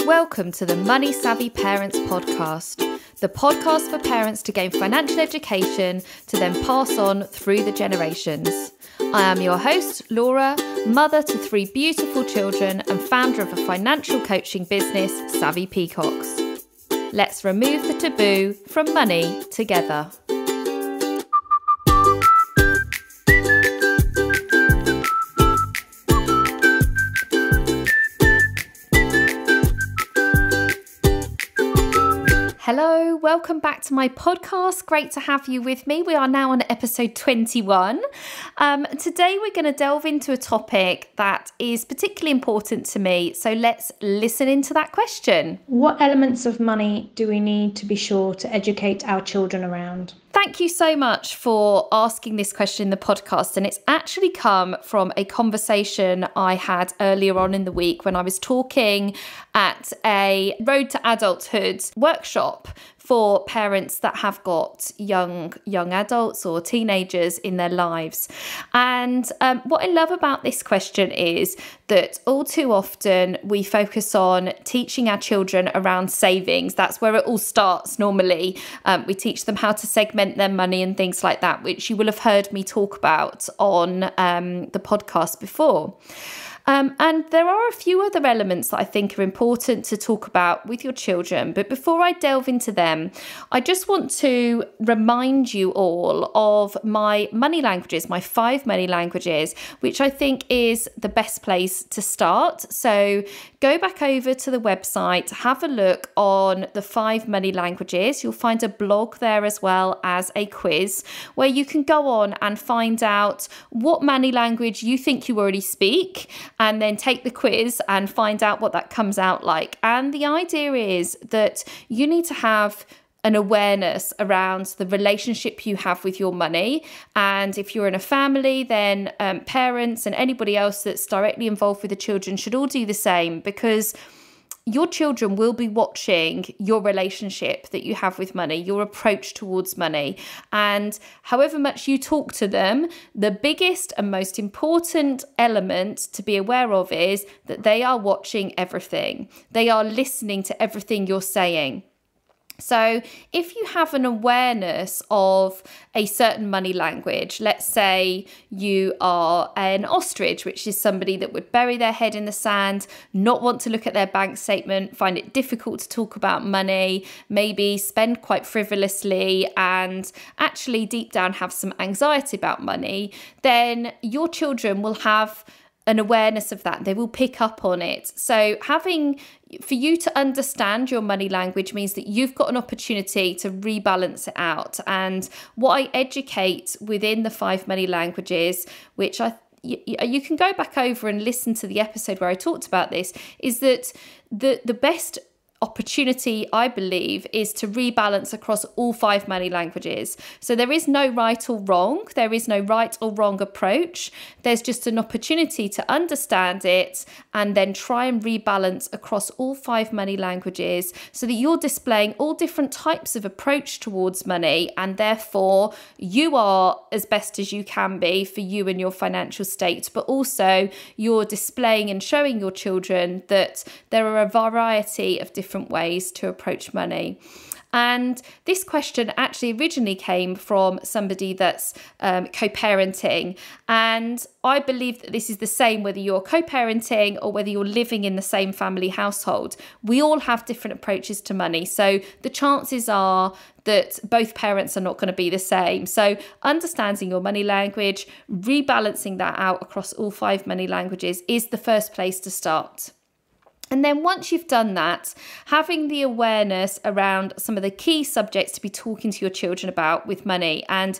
Welcome to the Money Savvy Parents podcast, the podcast for parents to gain financial education to then pass on through the generations. I am your host, Laura, mother to 3 beautiful children and founder of a financial coaching business, Savvy Peacocks. Let's remove the taboo from money together. Hello, welcome back to my podcast. Great to have you with me. We are now on episode 21. Today we're going to delve into a topic that is particularly important to me. So let's listen into that question. What elements of money do we need to be sure to educate our children around? Thank you so much for asking this question in the podcast. And it's actually come from a conversation I had earlier on in the week when I was talking at a Road to Adulthood workshop for parents that have got young adults or teenagers in their lives. And what I love about this question is that all too often we focus on teaching our children around savings. That's where it all starts normally. We teach them how to segment their money and things like that, which you will have heard me talk about on the podcast before. And there are a few other elements that I think are important to talk about with your children. But before I delve into them, I just want to remind you all of my money languages, my 5 money languages, which I think is the best place to start. So go back over to the website, have a look on the 5 money languages. You'll find a blog there as well as a quiz where you can go on and find out what money language you think you already speak, and then take the quiz and find out what that comes out like. And the idea is that you need to have an awareness around the relationship you have with your money. And if you're in a family, then parents and anybody else that's directly involved with the children should all do the same, because your children will be watching your relationship that you have with money, your approach towards money. And however much you talk to them, the biggest and most important element to be aware of is that they are watching everything. They are listening to everything you're saying. So if you have an awareness of a certain money language, let's say you are an ostrich, which is somebody that would bury their head in the sand, not want to look at their bank statement, find it difficult to talk about money, maybe spend quite frivolously, and actually deep down have some anxiety about money, then your children will have an awareness of that. They will pick up on it. So for you to understand your money language means that you've got an opportunity to rebalance it out. And what I educate within the 5 money languages, which you can go back over and listen to the episode where I talked about this, is that the best opportunity, I believe, is to rebalance across all 5 money languages. So there is no right or wrong. There is no right or wrong approach. There's just an opportunity to understand it and then try and rebalance across all 5 money languages so that you're displaying all different types of approach towards money, and therefore you are as best as you can be for you and your financial state, but also you're displaying and showing your children that there are a variety of different ways to approach money. And this question actually originally came from somebody that's co-parenting. And I believe that this is the same whether you're co-parenting or whether you're living in the same family household. We all have different approaches to money. So the chances are that both parents are not going to be the same. So understanding your money language, rebalancing that out across all 5 money languages is the first place to start. And then once you've done that, having the awareness around some of the key subjects to be talking to your children about with money. And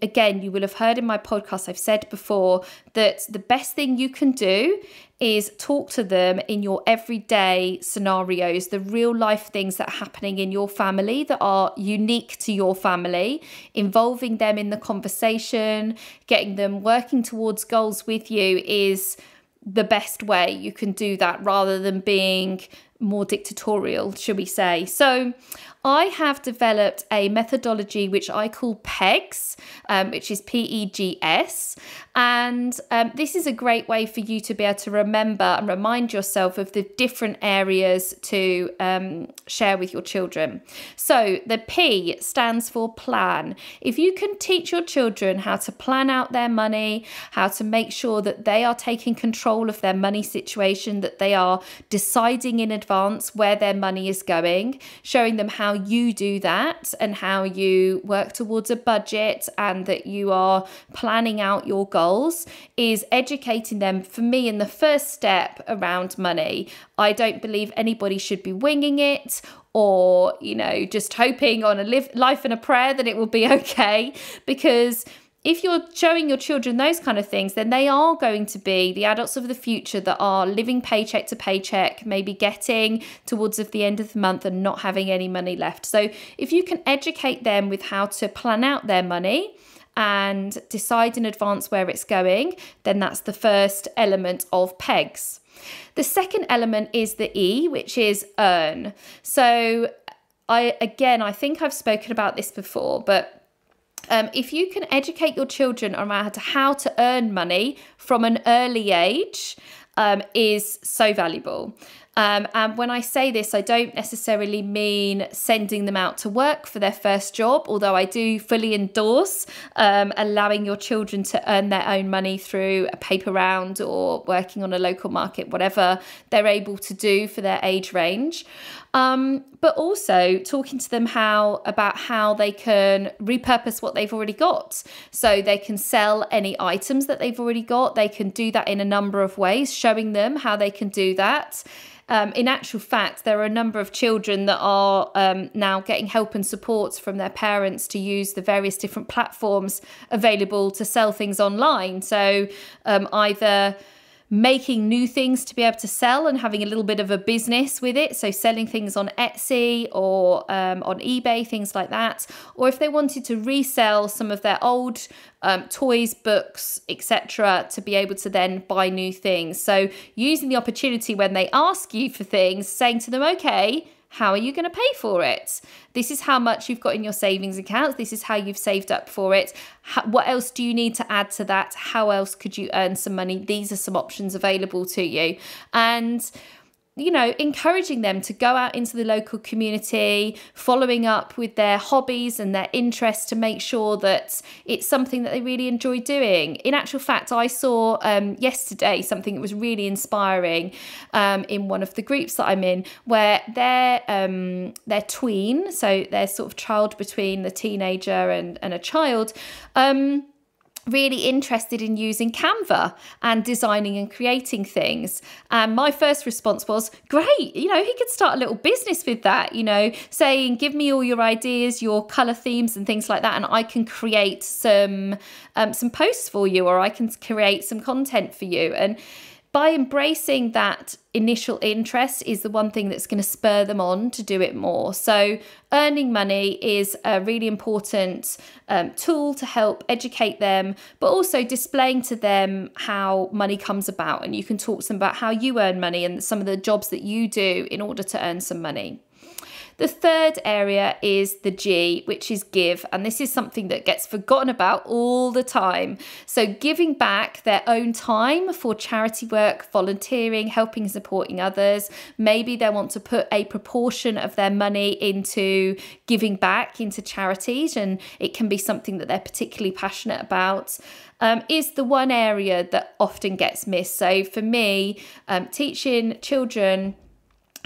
again, you will have heard in my podcast, I've said before that the best thing you can do is talk to them in your everyday scenarios, the real life things that are happening in your family that are unique to your family, involving them in the conversation, getting them working towards goals with you is the best way you can do that, rather than being more dictatorial, should we say. So I have developed a methodology which I call PEGS, which is P.E.G.S. And this is a great way for you to be able to remember and remind yourself of the different areas to share with your children. So the P stands for plan. If you can teach your children how to plan out their money, how to make sure that they are taking control of their money situation, that they are deciding in advance where their money is going, showing them how you do that and how you work towards a budget and that you are planning out your goals, is educating them, for me, in the first step around money. I don't believe anybody should be winging it or, just hoping on a life and a prayer that it will be okay, because if you're showing your children those kind of things, then they are going to be the adults of the future that are living paycheck to paycheck, maybe getting towards the end of the month and not having any money left. So if you can educate them with how to plan out their money and decide in advance where it's going, then that's the first element of PEGS. The second element is the E, which is earn. So I think I've spoken about this before, but if you can educate your children around how to earn money from an early age, is so valuable. And when I say this, I don't necessarily mean sending them out to work for their first job, although I do fully endorse allowing your children to earn their own money through a paper round or working on a local market, whatever they're able to do for their age range. But also talking to them about how they can repurpose what they've already got. So they can sell any items that they've already got. They can do that in a number of ways, showing them how they can do that. In actual fact, there are a number of children that are now getting help and support from their parents to use the various different platforms available to sell things online. So either making new things to be able to sell and having a little bit of a business with it, so selling things on Etsy or on eBay, things like that, or if they wanted to resell some of their old toys, books, etc., to be able to then buy new things. So using the opportunity when they ask you for things, saying to them, okay, how are you going to pay for it? This is how much you've got in your savings accounts. This is how you've saved up for it. What else do you need to add to that? How else could you earn some money? These are some options available to you. And encouraging them to go out into the local community, following up with their hobbies and their interests to make sure that it's something that they really enjoy doing. In actual fact, I saw yesterday something that was really inspiring in one of the groups that I'm in, where they're tween, so they're sort of child between the teenager and a child, really interested in using Canva and designing and creating things. And my first response was, great, he could start a little business with that, saying, give me all your ideas, your color themes and things like that, and I can create some posts for you, or I can create some content for you. And by embracing that initial interest is the one thing that's going to spur them on to do it more. So earning money is a really important tool to help educate them, but also displaying to them how money comes about. And you can talk to them about how you earn money and some of the jobs that you do in order to earn some money. The third area is the G, which is give. And this is something that gets forgotten about all the time. So giving back their own time for charity work, volunteering, helping and supporting others. Maybe they want to put a proportion of their money into giving back into charities, and it can be something that they're particularly passionate about. Is the one area that often gets missed. So for me, teaching children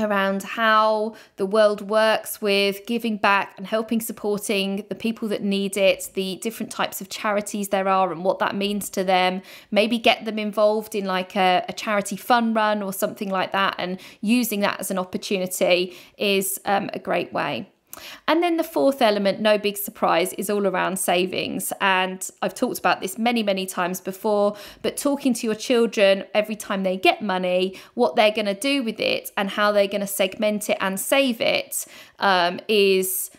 around how the world works with giving back and helping, supporting the people that need it, the different types of charities there are and what that means to them. Maybe get them involved in like a charity fun run or something like that, and using that as an opportunity is a great way. And then the fourth element, no big surprise, is all around savings. And I've talked about this many, many times before, but talking to your children every time they get money, what they're going to do with it and how they're going to segment it and save it is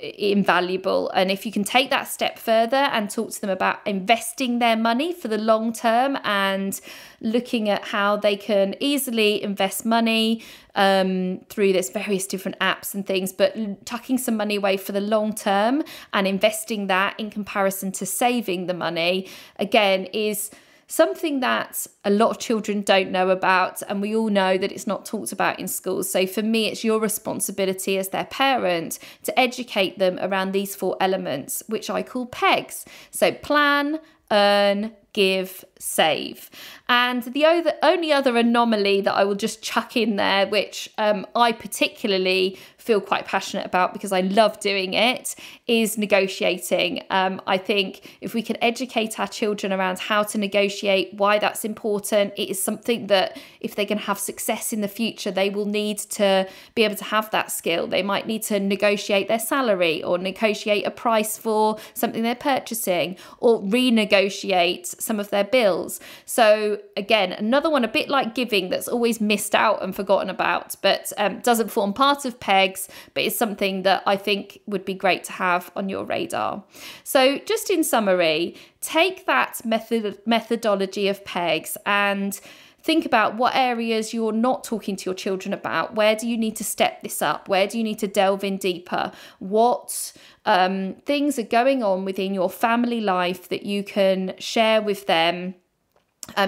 invaluable. And if you can take that step further and talk to them about investing their money for the long term and looking at how they can easily invest money through this various different apps and things, but tucking some money away for the long term and investing that in comparison to saving the money, again, is something that a lot of children don't know about, and we all know that it's not talked about in schools. So for me, it's your responsibility as their parent to educate them around these 4 elements, which I call PEGS. So plan, earn, give, save. And the only other anomaly that I will just chuck in there, which I particularly feel quite passionate about because I love doing it, is negotiating. I think if we can educate our children around how to negotiate, why that's important, it is something that if they can have success in the future, they will need to be able to have that skill. They might need to negotiate their salary or negotiate a price for something they're purchasing or renegotiate some of their bills. So again, another one a bit like giving that's always missed out and forgotten about, but doesn't form part of PEGS, but is something that I think would be great to have on your radar. So just in summary, take that methodology of PEGS and think about what areas you're not talking to your children about. Where do you need to step this up? Where do you need to delve in deeper? What things are going on within your family life that you can share with them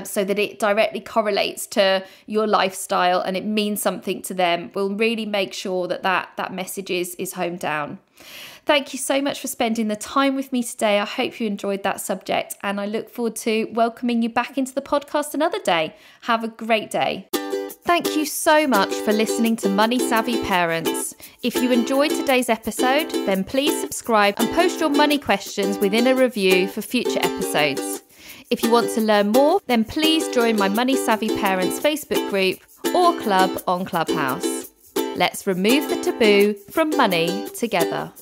so that it directly correlates to your lifestyle and it means something to them? We'll really make sure that message is honed down. Thank you so much for spending the time with me today. I hope you enjoyed that subject, and I look forward to welcoming you back into the podcast another day. Have a great day. Thank you so much for listening to Money Savvy Parents. If you enjoyed today's episode, then please subscribe and post your money questions within a review for future episodes. If you want to learn more, then please join my Money Savvy Parents Facebook group or club on Clubhouse. Let's remove the taboo from money together.